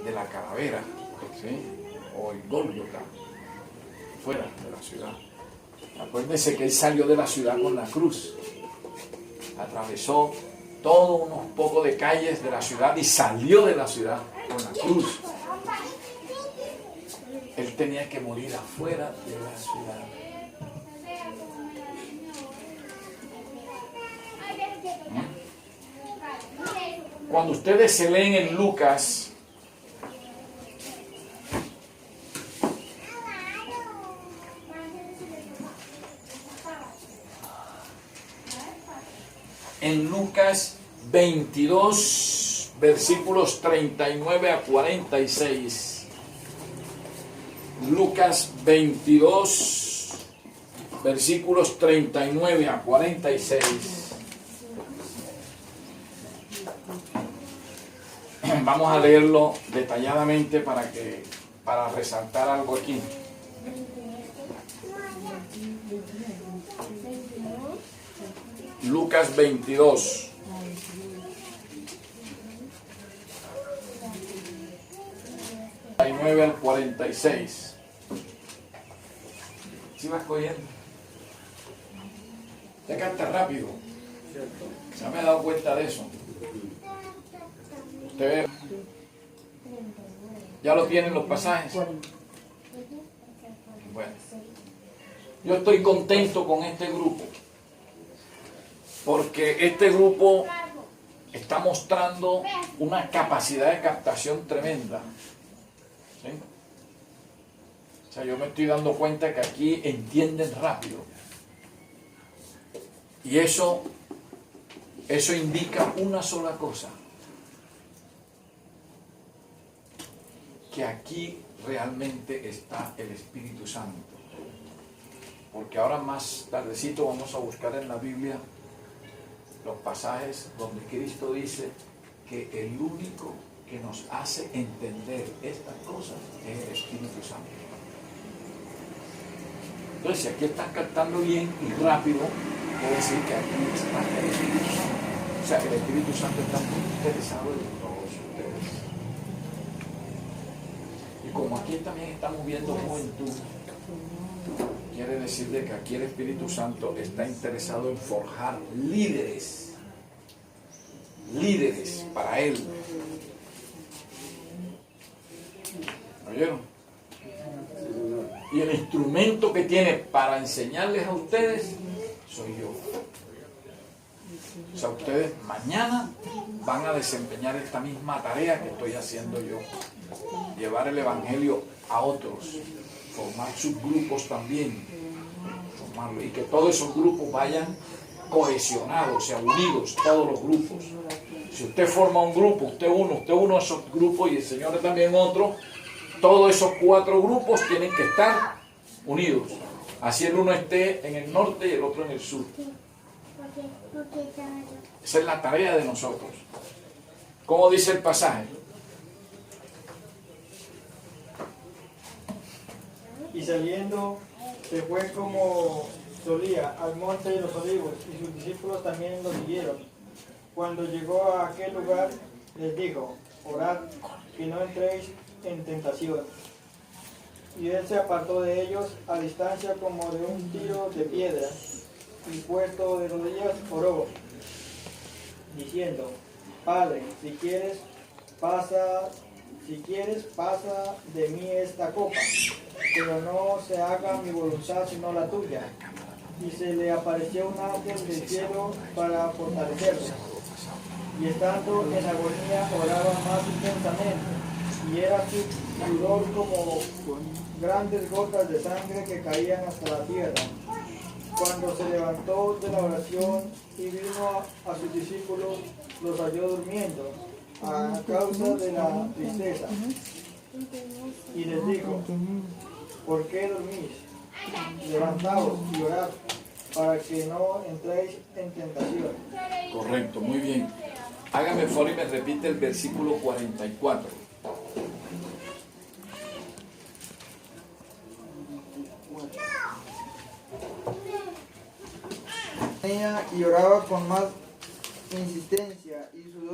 de la Calavera, ¿sí? O el Gólgota, fuera de la ciudad. Acuérdense que él salió de la ciudad con la cruz, atravesó todos unos pocos de calles de la ciudad y salió de la ciudad con la cruz. Él tenía que morir afuera de la ciudad. Cuando ustedes se leen en Lucas, en Lucas 22, versículos 39 a 46. Lucas 22, versículos 39 a 46. Vamos a leerlo detalladamente para resaltar algo aquí. Lucas 22. Al 46. ¿Sí vas cogiendo? Ya canta rápido. Ya me he dado cuenta de eso. Usted ve. ¿Ya lo tienen los pasajes? Bueno. Yo estoy contento con este grupo. Porque este grupo está mostrando una capacidad de captación tremenda. ¿Sí? O sea, yo me estoy dando cuenta que aquí entienden rápido. Y eso indica una sola cosa. Que aquí realmente está el Espíritu Santo. Porque ahora más tardecito vamos a buscar en la Biblia los pasajes donde Cristo dice que el único que nos hace entender estas cosas es el Espíritu Santo. Entonces, si aquí están captando bien y rápido, quiere decir que aquí está el Espíritu Santo. O sea, el Espíritu Santo está muy interesado en todos ustedes. Y como aquí también estamos viendo juventud, quiere decir de que aquí el Espíritu Santo está interesado en forjar líderes para Él. ¿Oyeron? Y el instrumento que tiene para enseñarles a ustedes soy yo. O sea, ustedes mañana van a desempeñar esta misma tarea que estoy haciendo yo. Llevar el Evangelio a otros. Formar sus grupos también. Formarlo. Y que todos esos grupos vayan cohesionados, o sea, unidos, todos los grupos. Si usted forma un grupo, usted uno de esos grupos y el Señor también otro, todos esos 4 grupos tienen que estar unidos. Así el uno esté en el norte y el otro en el sur. Esa es la tarea de nosotros. ¿Cómo dice el pasaje? Y saliendo se fue como solía al monte de los olivos, y sus discípulos también lo siguieron. Cuando llegó a aquel lugar, les dijo: orad, que no entréis en tentación. Y él se apartó de ellos a distancia como de un tiro de piedra, y puesto de rodillas oró, diciendo: Padre, si quieres, pasa de mí esta copa, pero no se haga mi voluntad sino la tuya. Y se le apareció un ángel del cielo para fortalecerlo. Y estando en agonía oraba más intensamente, y era su sudor como grandes gotas de sangre que caían hasta la tierra. Cuando se levantó de la oración y vino a sus discípulos, los halló durmiendo a causa de la tristeza. Y les dijo: ¿por qué dormís? Levantaos y orad, para que no entréis en tentación. Correcto, muy bien. Hágame el favor y me repite el versículo 44. Y oraba con más insistencia, y sus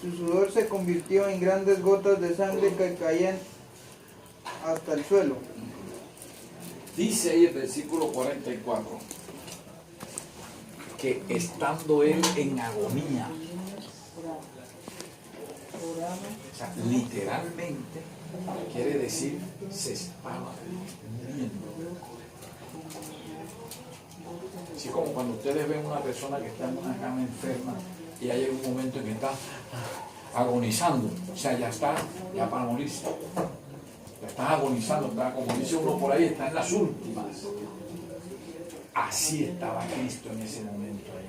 su sudor se convirtió en grandes gotas de sangre que caían hasta el suelo. Dice ahí el versículo 44 que estando él en agonía, o sea, literalmente quiere decir se estaba muriendo. Así como cuando ustedes ven una persona que está en una cama enferma y hay un momento en que está agonizando, o sea, ya está, ya para morirse, ya está agonizando, está, como dice uno por ahí, está en las últimas. Así estaba Cristo en ese momento ahí.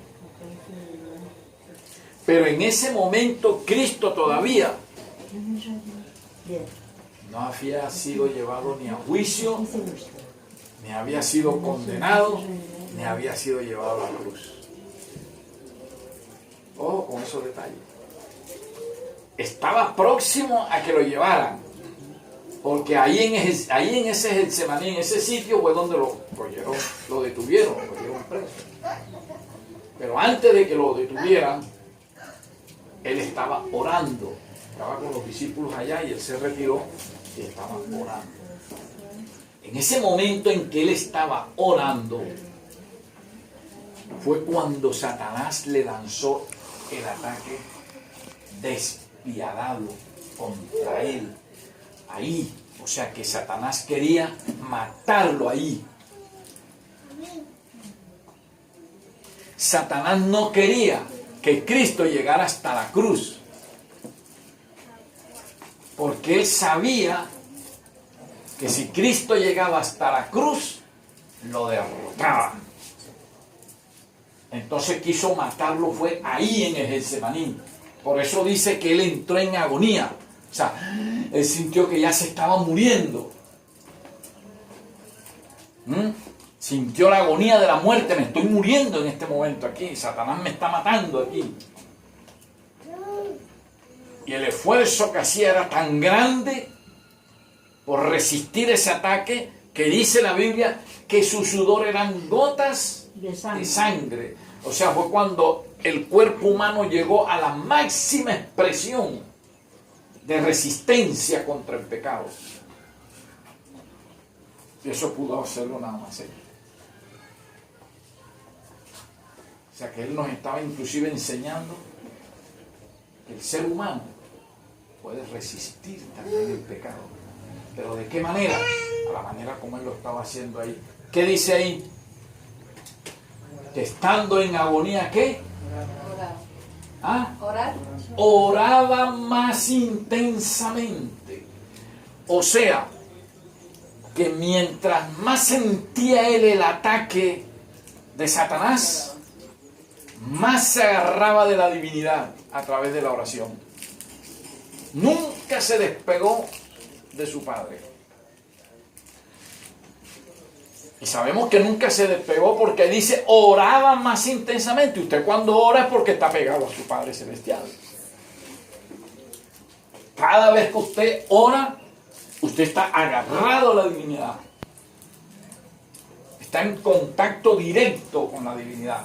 Pero en ese momento Cristo todavía no había sido llevado ni a juicio, ni había sido condenado, ni había sido llevado a la cruz. Ojo con esos detalles. Estaba próximo a que lo llevaran, porque ahí en ese Getsemaní, en ese sitio fue donde lo detuvieron, lo cogieron preso. Pero antes de que lo detuvieran, él estaba orando, estaba con los discípulos allá y él se retiró y estaba orando. En ese momento en que él estaba orando, fue cuando Satanás le lanzó el ataque despiadado contra él. Ahí, o sea que Satanás quería matarlo ahí. Satanás no quería que Cristo llegara hasta la cruz, porque él sabía que si Cristo llegaba hasta la cruz, lo derrotaba. Entonces quiso matarlo, fue ahí en el Getsemaní. Por eso dice que él entró en agonía. O sea, él sintió que ya se estaba muriendo. Sintió la agonía de la muerte. Me estoy muriendo en este momento aquí. Satanás me está matando aquí. Y el esfuerzo que hacía era tan grande por resistir ese ataque, que dice la Biblia que su sudor eran gotas de sangre. O sea, fue cuando el cuerpo humano llegó a la máxima expresión de resistencia contra el pecado. Y eso pudo hacerlo nada más él. O sea que él nos estaba inclusive enseñando que el ser humano puede resistir también el pecado. ¿Pero de qué manera? A la manera como él lo estaba haciendo ahí. ¿Qué dice ahí? Que estando en agonía, ¿qué? Orar. Oraba más intensamente. O sea, que mientras más sentía él el ataque de Satanás, más se agarraba de la divinidad a través de la oración. Nunca se despegó de su Padre. Y sabemos que nunca se despegó porque dice oraba más intensamente. Usted cuando ora es porque está pegado a su Padre Celestial. Cada vez que usted ora, usted está agarrado a la divinidad. Está en contacto directo con la divinidad.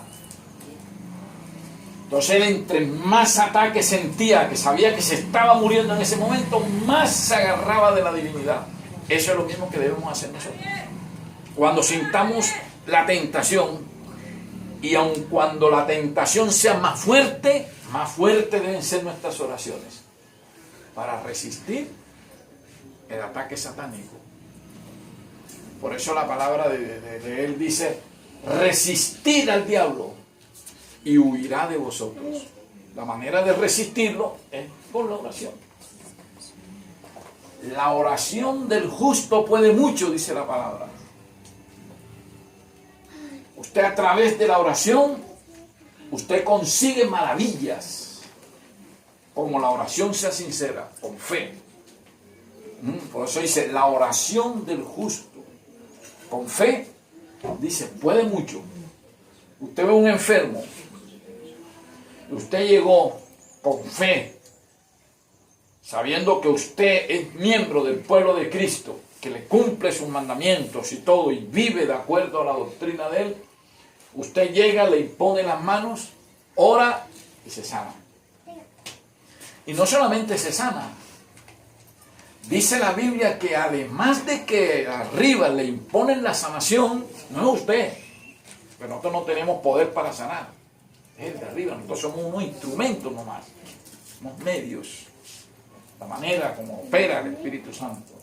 Entonces él, entre más ataques sentía, que sabía que se estaba muriendo en ese momento, más se agarraba de la divinidad. Eso es lo mismo que debemos hacer nosotros. Cuando sintamos la tentación, y aun cuando la tentación sea más fuerte deben ser nuestras oraciones para resistir el ataque satánico. Por eso la palabra de él dice: resistid al diablo y huirá de vosotros. La manera de resistirlo es con la oración. La oración del justo puede mucho, dice la palabra. Usted, a través de la oración, usted consigue maravillas, como la oración sea sincera, con fe. Por eso dice, la oración del justo, con fe, dice, puede mucho. Usted ve un enfermo, usted llegó con fe, sabiendo que usted es miembro del pueblo de Cristo, que le cumple sus mandamientos y todo, y vive de acuerdo a la doctrina de él. Usted llega, le impone las manos, ora y se sana. Y no solamente se sana. Dice la Biblia que además de que arriba le imponen la sanación, no es usted. Pero nosotros no tenemos poder para sanar. Es el de arriba. Nosotros somos unos instrumentos nomás. Unos medios. La manera como opera el Espíritu Santo.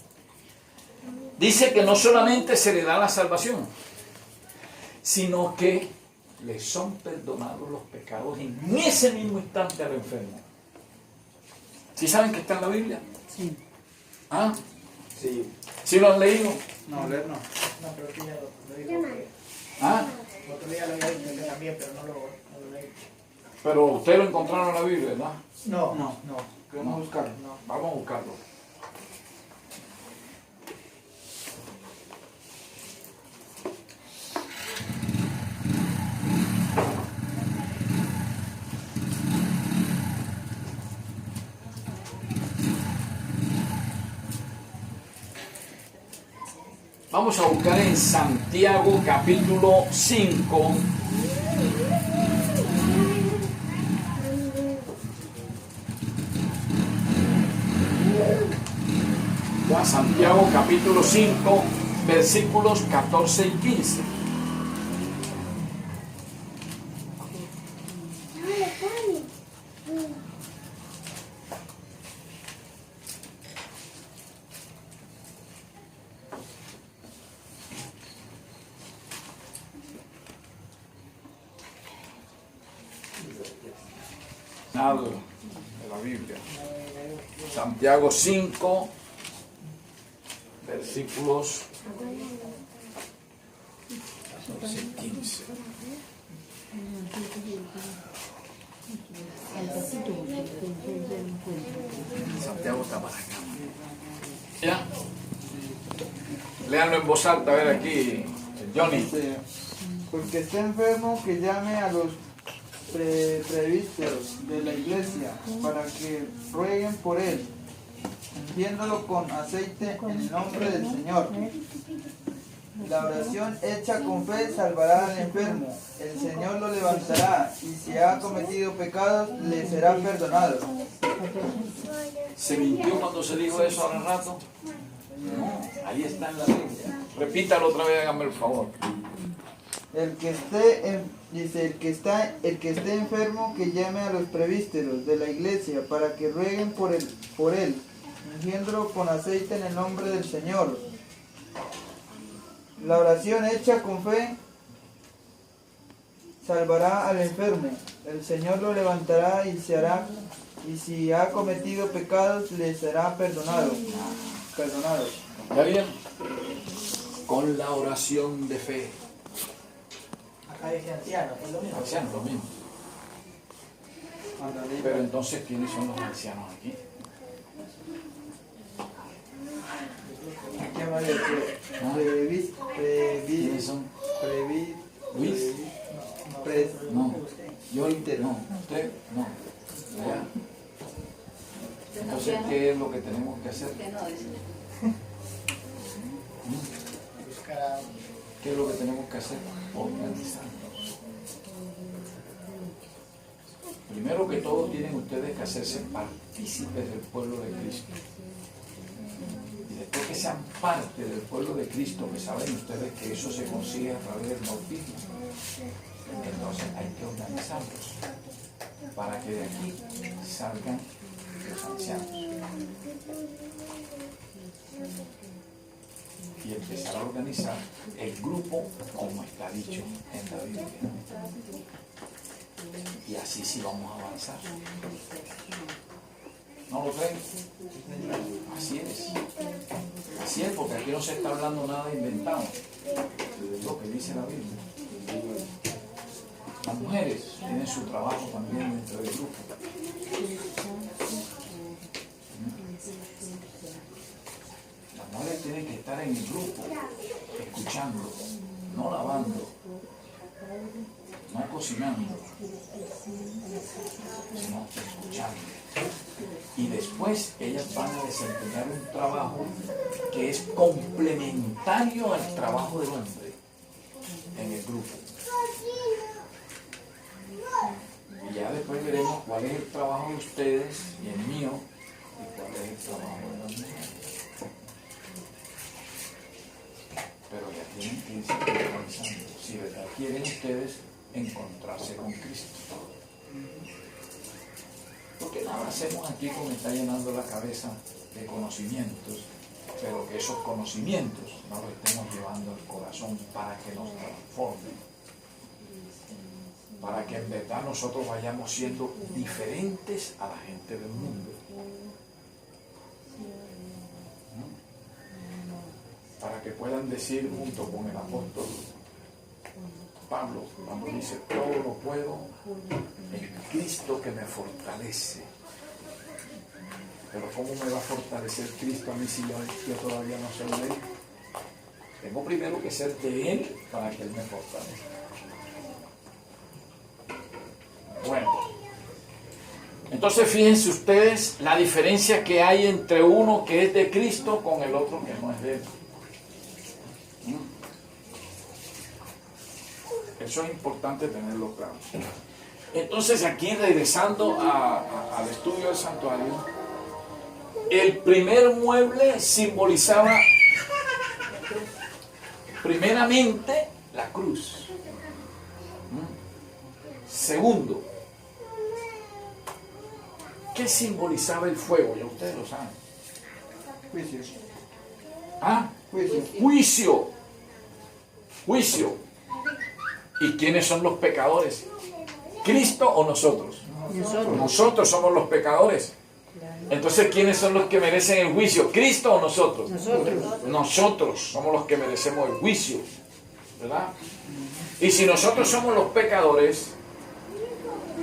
Dice que no solamente se le da la salvación, sino que le son perdonados los pecados en ese mismo instante al enfermo. ¿Sí saben que está en la Biblia? Sí. ¿Ah? Sí. ¿Sí lo han leído? No, leer no. No, pero sí ya lo digo. ¿Ah? El otro día lo había dicho yo también, pero no lo leí. Pero ustedes lo encontraron en la Biblia, ¿verdad? No. Vamos a buscarlo. No. Vamos a buscarlo. Vamos a buscar en Santiago capítulo 5. Ya, Santiago capítulo 5, versículos 14 y 15. Nada de la Biblia. Santiago 5, versículos 14 y 15. Santiago está para acá. ¿Ya? Léanlo en voz alta, a ver aquí, Johnny. Porque esté enfermo, que llame a los presbíteros de la iglesia para que rueguen por él, ungiéndolo con aceite en el nombre del Señor. La oración hecha con fe salvará al enfermo. El Señor lo levantará, y si ha cometido pecados, le será perdonado. ¿Se mintió cuando se dijo eso hace rato? No, ahí está en la Biblia. Repítalo otra vez, hágame el favor. El que esté el que esté enfermo, que llame a los presbíteros de la iglesia para que rueguen por él, ungiéndolo con aceite en el nombre del Señor. La oración hecha con fe salvará al enfermo. El Señor lo levantará, y si ha cometido pecados, le será perdonado. ¿Está bien? Con la oración de fe. Acá dice anciano, es lo mismo. Ancianos, lo mismo. Pero entonces, ¿quiénes son los ancianos aquí? ¿Quiénes son? ¿Luis? No. Yo no. ¿Usted? No. ¿Ya? Entonces, ¿qué es lo que tenemos que hacer? ¿Qué es lo que tenemos que hacer? Organizarnos. Primero que todo, tienen ustedes que hacerse partícipes del pueblo de Cristo. Y después que sean parte del pueblo de Cristo, que saben ustedes que eso se consigue a través del bautismo, entonces hay que organizarlos para que de aquí salgan los ancianos. Y empezar a organizar el grupo como está dicho en la Biblia. Y así sí vamos a avanzar. ¿No lo creen? Así es. Así es, porque aquí no se está hablando nada inventado. Lo que dice la Biblia. Las mujeres tienen su trabajo también dentro del grupo. Las mujeres tienen que estar en el grupo, escuchando, no lavando, no cocinando, sino escuchando. Y después ellas van a desempeñar un trabajo que es complementario al trabajo del hombre en el grupo. Y ya después veremos cuál es el trabajo de ustedes y el mío y cuál es el trabajo de las mujeres. Pero ya tienen que irse pensando si de verdad quieren ustedes encontrarse con Cristo. Porque nada hacemos aquí como está llenando la cabeza de conocimientos, pero que esos conocimientos no los estemos llevando al corazón para que nos transformen, para que en verdad nosotros vayamos siendo diferentes a la gente del mundo. Para que puedan decir junto con el apóstol Pablo, cuando dice todo lo puedo en Cristo que me fortalece. Pero ¿cómo me va a fortalecer Cristo a mí si yo todavía no soy de Él? Tengo primero que ser de Él para que Él me fortalezca. Bueno, entonces fíjense ustedes la diferencia que hay entre uno que es de Cristo con el otro que no es de Él. Eso es importante tenerlo claro. Entonces aquí regresando al estudio del santuario, el primer mueble simbolizaba primeramente la cruz. Segundo, ¿qué simbolizaba el fuego? Ya ustedes lo saben. Juicio. ¿Ah? Juicio. Juicio. ¿Y quiénes son los pecadores? ¿Cristo o nosotros? Nosotros somos los pecadores. Entonces, ¿quiénes son los que merecen el juicio? ¿Cristo o nosotros? Nosotros somos los que merecemos el juicio, ¿verdad? Y si nosotros somos los pecadores,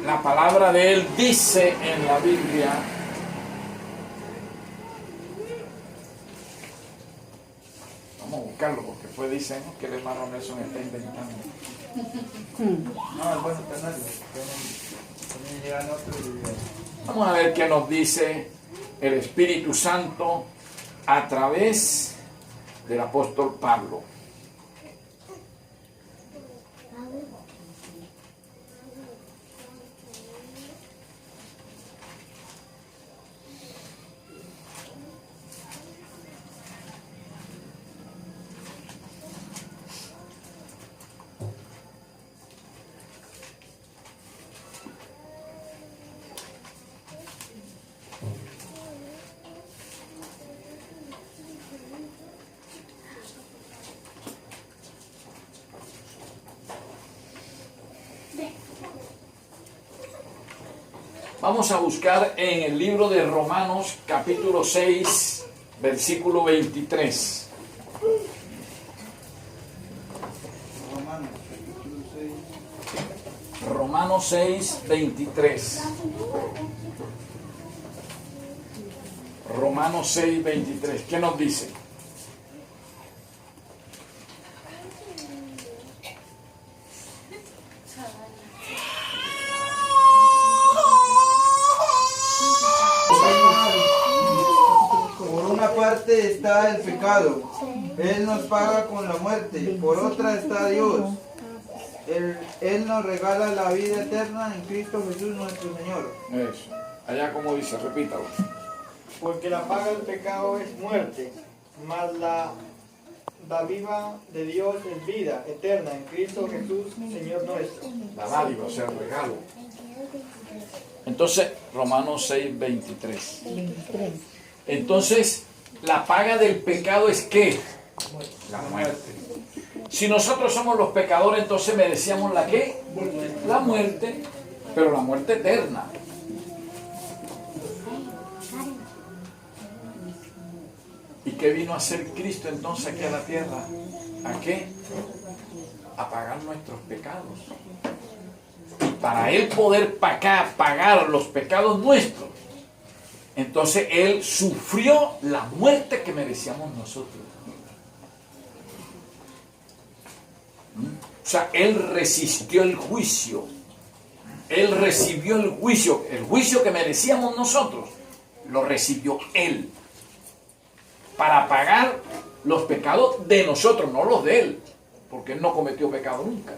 la palabra de Él dice en la Biblia, vamos a buscarlo porque después dicen que el hermano Nelson está inventando. No, es bueno tenerlo. También llegan otros y Vamos a ver qué nos dice el Espíritu Santo a través del apóstol Pablo. Vamos a buscar en el libro de Romanos, capítulo 6, versículo 23. Romanos 6, 23. Romanos 6, 23. ¿Qué nos dice? Está el pecado, Él nos paga con la muerte, por otra está Dios, Él nos regala la vida eterna en Cristo Jesús nuestro Señor. Eso, allá como dice, repítalo. Porque la paga del pecado es muerte, mas la dádiva de Dios es vida eterna en Cristo Jesús, Señor nuestro. La dádiva, o sea, el regalo. Entonces, Romanos 6, 23. Entonces, la paga del pecado es ¿qué? La muerte. Si nosotros somos los pecadores, entonces merecíamos la ¿qué? La muerte, pero la muerte eterna. ¿Y qué vino a hacer Cristo entonces aquí a la tierra? ¿A qué? A pagar nuestros pecados. Y para Él poder pagar los pecados nuestros, entonces Él sufrió la muerte que merecíamos nosotros. O sea, Él resistió el juicio. Él recibió el juicio que merecíamos nosotros, lo recibió Él. Para pagar los pecados de nosotros, no los de Él, porque Él no cometió pecado nunca.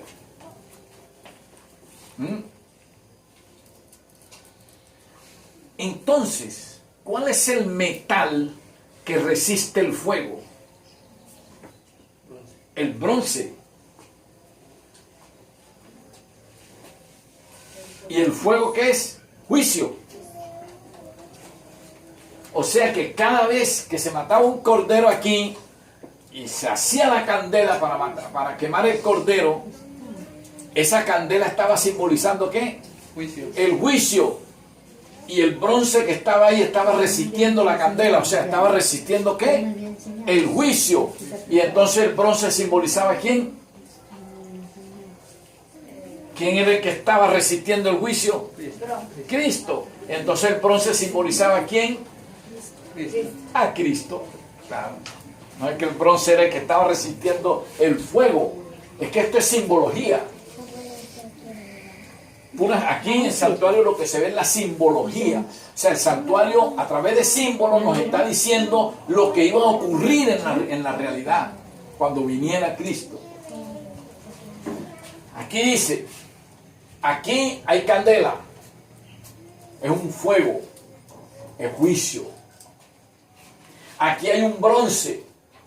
Entonces, ¿cuál es el metal que resiste el fuego? El bronce. ¿Y el fuego qué es? Juicio. O sea que cada vez que se mataba un cordero aquí y se hacía la candela para quemar el cordero, esa candela estaba simbolizando ¿qué? Juicio. El juicio. Y el bronce que estaba ahí estaba resistiendo la candela, o sea, estaba resistiendo ¿qué? El juicio. Y entonces el bronce simbolizaba ¿a quién? ¿Quién era el que estaba resistiendo el juicio? Cristo. Entonces el bronce simbolizaba ¿a quién? A Cristo. Claro. No es que el bronce era el que estaba resistiendo el fuego. Es que esto es simbología. Aquí en el santuario lo que se ve es la simbología. O sea, el santuario a través de símbolos nos está diciendo lo que iba a ocurrir en la realidad cuando viniera Cristo. Aquí dice, aquí hay candela, es un fuego, es juicio. Aquí hay un bronce,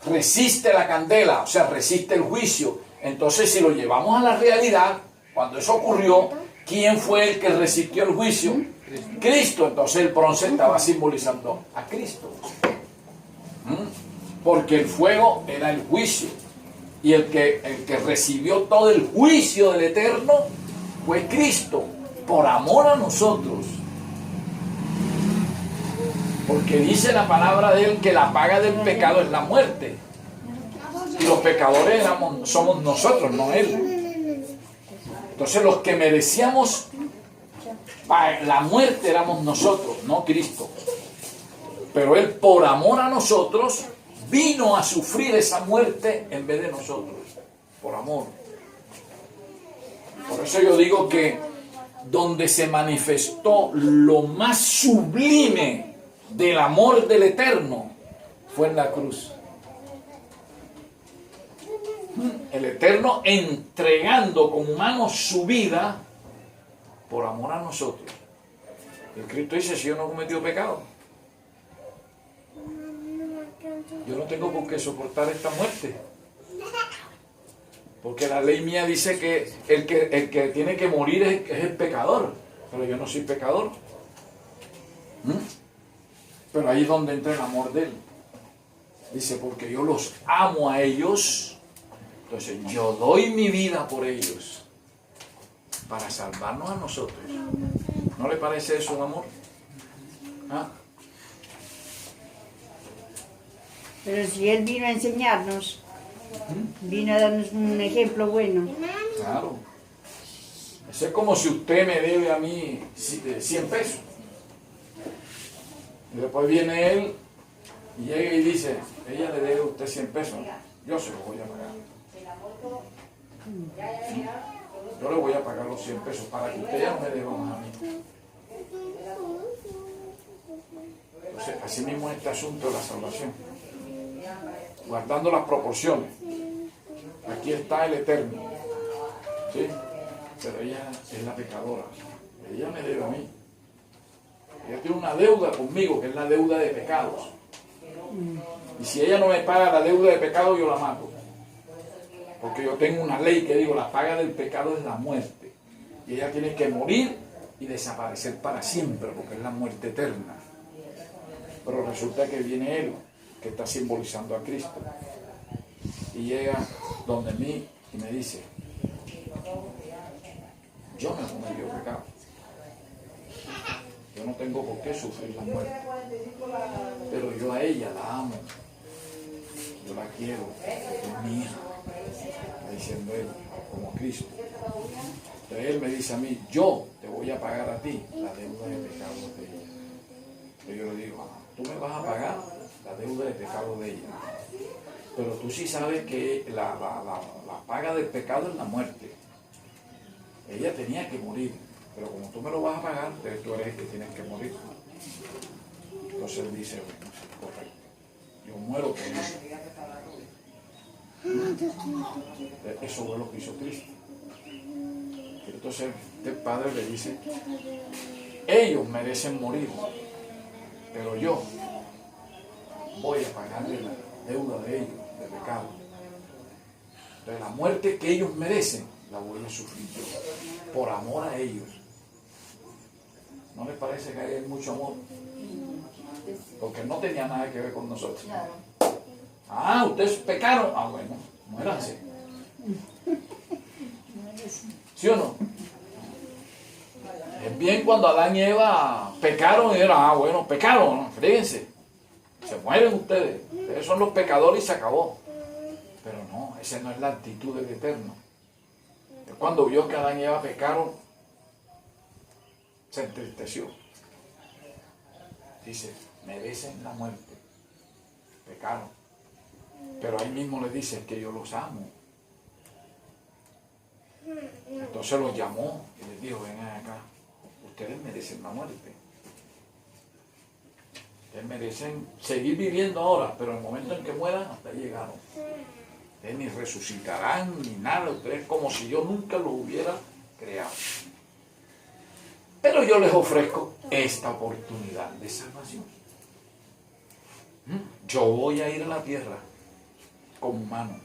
resiste la candela, o sea, resiste el juicio. Entonces, si lo llevamos a la realidad, cuando eso ocurrió, ¿quién fue el que resistió el juicio? Cristo. Entonces el bronce estaba simbolizando a Cristo. Porque el fuego era el juicio. Y el que recibió todo el juicio del Eterno fue Cristo, por amor a nosotros. Porque dice la palabra de Él que la paga del pecado es la muerte. Y los pecadores somos nosotros, no Él. Entonces los que merecíamos la muerte éramos nosotros, no Cristo. Pero Él, por amor a nosotros, vino a sufrir esa muerte en vez de nosotros. Por amor. Por eso yo digo que donde se manifestó lo más sublime del amor del Eterno fue en la cruz. El Eterno entregando como humano su vida por amor a nosotros. El Cristo dice, si yo no he cometido pecado, yo no tengo por qué soportar esta muerte. Porque la ley mía dice que el que tiene que morir es el pecador. Pero yo no soy pecador. Pero ahí es donde entra el amor de Él. Dice, porque yo los amo a ellos, entonces yo doy mi vida por ellos para salvarnos a nosotros. ¿No le parece eso un amor? ¿Ah? Pero si Él vino a enseñarnos, vino a darnos un ejemplo bueno. Claro. Eso es como si usted me debe a mí 100 pesos. Y después viene él y llega y dice, ella le debe a usted 100 pesos. Yo se los voy a pagar. Yo le voy a pagar los 100 pesos para que usted ya no me deba más a mí. Entonces, así mismo es este asunto de la salvación. Guardando las proporciones. Aquí está el Eterno. ¿Sí? Pero ella es la pecadora. Ella me debe a mí. Ella tiene una deuda conmigo, que es la deuda de pecados. Y si ella no me paga la deuda de pecado, yo la mato. Porque yo tengo una ley que digo, la paga del pecado es la muerte. Y ella tiene que morir y desaparecer para siempre, porque es la muerte eterna. Pero resulta que viene Él, que está simbolizando a Cristo. Y llega donde mí y me dice, yo me he cometido pecado. Yo no tengo por qué sufrir la muerte. Pero yo a ella la amo. Yo la quiero. Es mi hija. Está diciendo Él, como Cristo. Entonces Él me dice a mí, yo te voy a pagar a ti la deuda de pecado de ella. Entonces yo le digo, tú me vas a pagar la deuda de pecado de ella. Pero tú sí sabes que la paga del pecado es la muerte. Ella tenía que morir. Pero como tú me lo vas a pagar, entonces tú eres el que tienes que morir. Entonces él dice, bueno, correcto. Yo muero por él. Eso fue lo que hizo Cristo. Entonces el Padre le dice, Ellos merecen morir, pero yo voy a pagarle la deuda de ellos, de pecado. Entonces la muerte que ellos merecen, la voy a sufrir yo, por amor a ellos. ¿No les parece que hay mucho amor? Porque no tenía nada que ver con nosotros. Ah, ustedes pecaron. Ah, bueno, muéranse. ¿Sí o no? Es bien cuando Adán y Eva pecaron y era, bueno, pecaron, ¿no? Fríguense. Se mueren ustedes. Ustedes son los pecadores y se acabó. Pero no, esa no es la actitud del Eterno. Cuando vio que Adán y Eva pecaron, se entristeció. Dice, merecen la muerte. Pecaron. Pero ahí mismo le dice que yo los amo. Entonces los llamó y les dijo, vengan acá. Ustedes merecen la muerte. Ustedes merecen seguir viviendo ahora, pero en el momento en que mueran, hasta ahí llegaron. Ustedes ni resucitarán ni nada. Ustedes como si yo nunca los hubiera creado. Pero yo les ofrezco esta oportunidad de salvación. Yo voy a ir a la tierra como humano.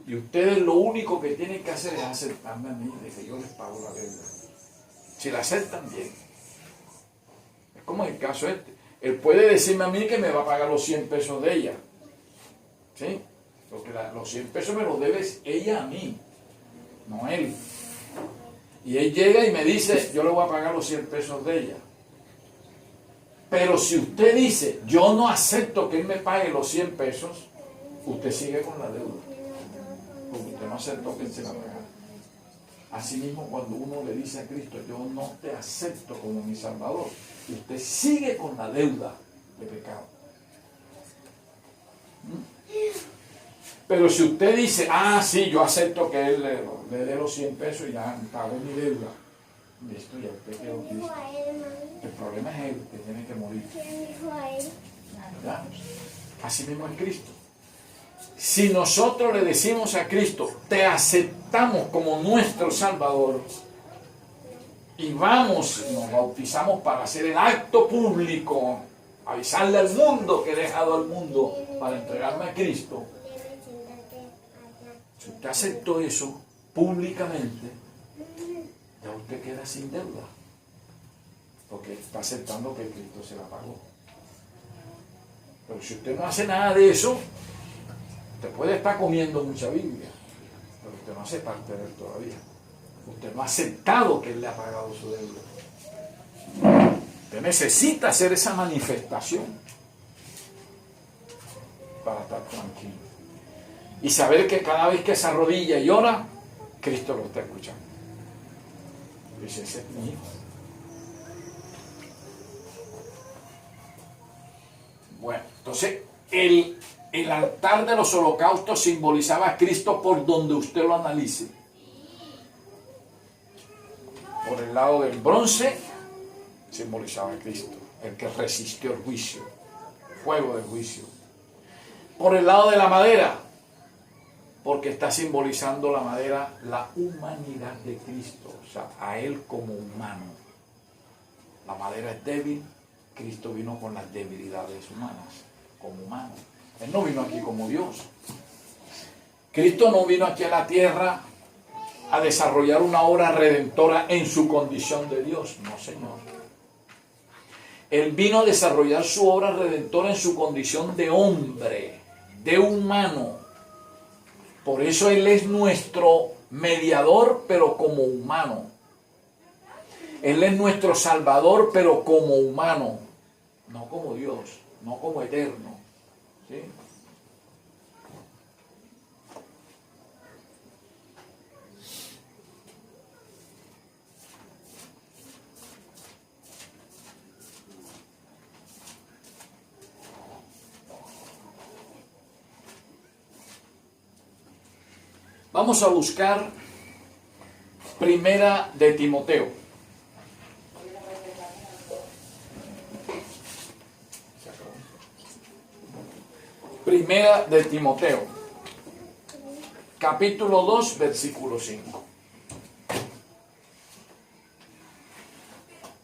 Y ustedes lo único que tienen que hacer es aceptarme a mí, de que yo les pago la deuda. Si la aceptan, bien. Es como el caso este. Él puede decirme a mí que me va a pagar los 100 pesos de ella. ¿Sí? Porque los 100 pesos me los debe ella a mí, no él. Y él llega y me dice, yo le voy a pagar los 100 pesos de ella. Pero si usted dice, yo no acepto que él me pague los 100 pesos, usted sigue con la deuda. Porque usted no aceptó que él se la pagara. Asimismo, cuando uno le dice a Cristo, yo no te acepto como mi Salvador, usted sigue con la deuda de pecado. Pero si usted dice, sí, yo acepto que él le dé los 100 pesos y ya pagó mi deuda, listo, ya usted quedó Cristo. El problema es él, que tiene que morir. ¿Verdad? Así mismo es Cristo. Si nosotros le decimos a Cristo, te aceptamos como nuestro Salvador, y vamos, nos bautizamos para hacer el acto público, avisarle al mundo que he dejado al mundo para entregarme a Cristo. Si usted aceptó eso públicamente, ya usted queda sin deuda, porque está aceptando que Cristo se la pagó. Pero si usted no hace nada de eso, usted puede estar comiendo mucha Biblia, pero usted no hace parte de él todavía. Usted no ha aceptado que él le ha pagado su deuda. Usted necesita hacer esa manifestación para estar tranquilo. Y saber que cada vez que se arrodilla y ora, Cristo lo está escuchando. Dice, ese es mi hijo. Bueno, entonces el altar de los holocaustos simbolizaba a Cristo por donde usted lo analice. Por el lado del bronce simbolizaba a Cristo, el que resistió el juicio, fuego del juicio. Por el lado de la madera, porque está simbolizando la madera la humanidad de Cristo, o sea, a él como humano. La madera es débil, Cristo vino con las debilidades humanas, como humano. Él no vino aquí como Dios. Cristo no vino aquí a la tierra a desarrollar una obra redentora en su condición de Dios. No, Señor. Él vino a desarrollar su obra redentora en su condición de hombre, de humano. Por eso Él es nuestro mediador, pero como humano. Él es nuestro Salvador, pero como humano. No como Dios, no como eterno. ¿Sí? Vamos a buscar Primera de Timoteo. Primera de Timoteo, capítulo 2, versículo 5.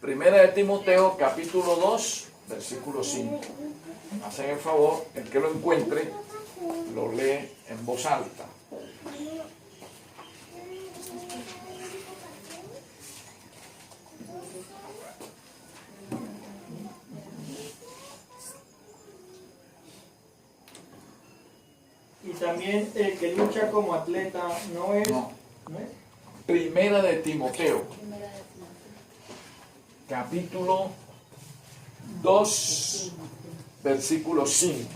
Primera de Timoteo, capítulo 2, versículo 5. Hacen el favor, el que lo encuentre, lo lee en voz alta. Y también el que lucha como atleta no es... No. ¿no es? Primera de Timoteo, capítulo 2, versículo 5.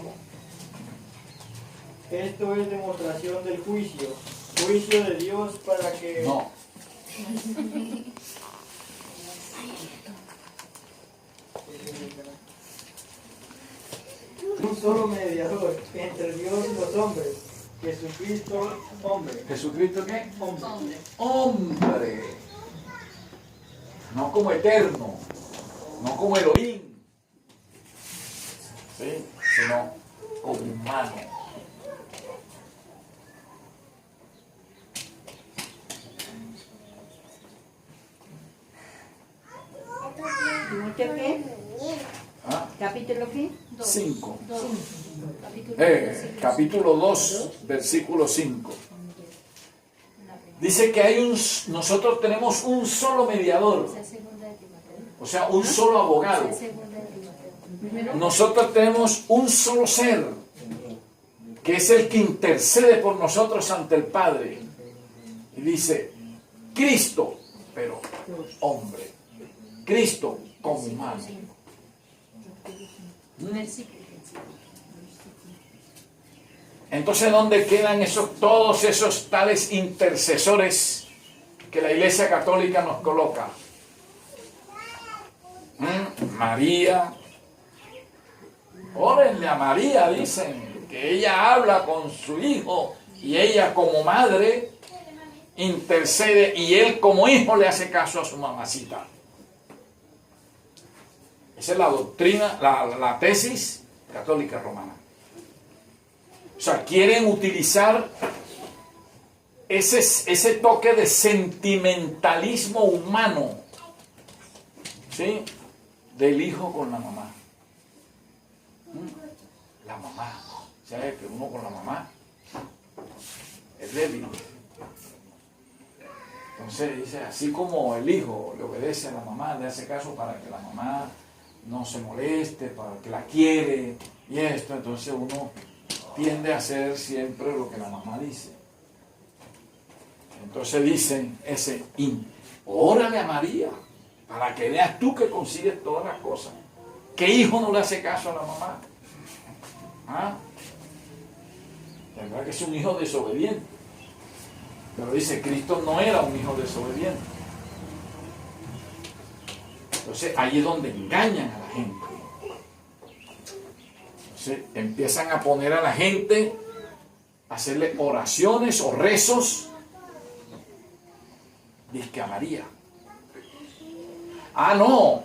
Esto es demostración del juicio de Dios para que... No. Un solo mediador entre Dios y los hombres, Jesucristo, hombre. ¿Jesucristo qué? Hombre. Hombre. No como eterno, no como Elohim, ¿sí? Sino como humano. ¿Timoteo qué? ¿Ah? ¿Capítulo qué? 5. Capítulo Capítulo 2, versículo 5. Dice que nosotros tenemos un solo mediador, o sea, un solo abogado. Nosotros tenemos un solo ser, que es el que intercede por nosotros ante el Padre. Y dice, Cristo, pero hombre. Cristo como humano. Entonces, ¿dónde quedan todos esos tales intercesores que la Iglesia Católica nos coloca? María. Órenle a María, dicen, que ella habla con su hijo y ella como madre intercede y él como hijo le hace caso a su mamacita. Esa es la doctrina, la tesis católica romana. O sea, quieren utilizar ese toque de sentimentalismo humano, ¿sí? Del hijo con la mamá. La mamá. ¿Sabe que uno con la mamá es débil? Entonces dice, así como el hijo le obedece a la mamá, le hace caso para que la mamá no se moleste, para que la quiere y esto, entonces uno tiende a hacer siempre lo que la mamá dice. Entonces dicen órale a María para que veas tú que consigues todas las cosas. ¿Qué hijo no le hace caso a la mamá? ¿Ah? La verdad que es un hijo desobediente. Pero dice, Cristo no era un hijo desobediente. Entonces ahí es donde engañan a la gente. Entonces empiezan a poner a la gente a hacerle oraciones o rezos. Dice que a María. Ah, no.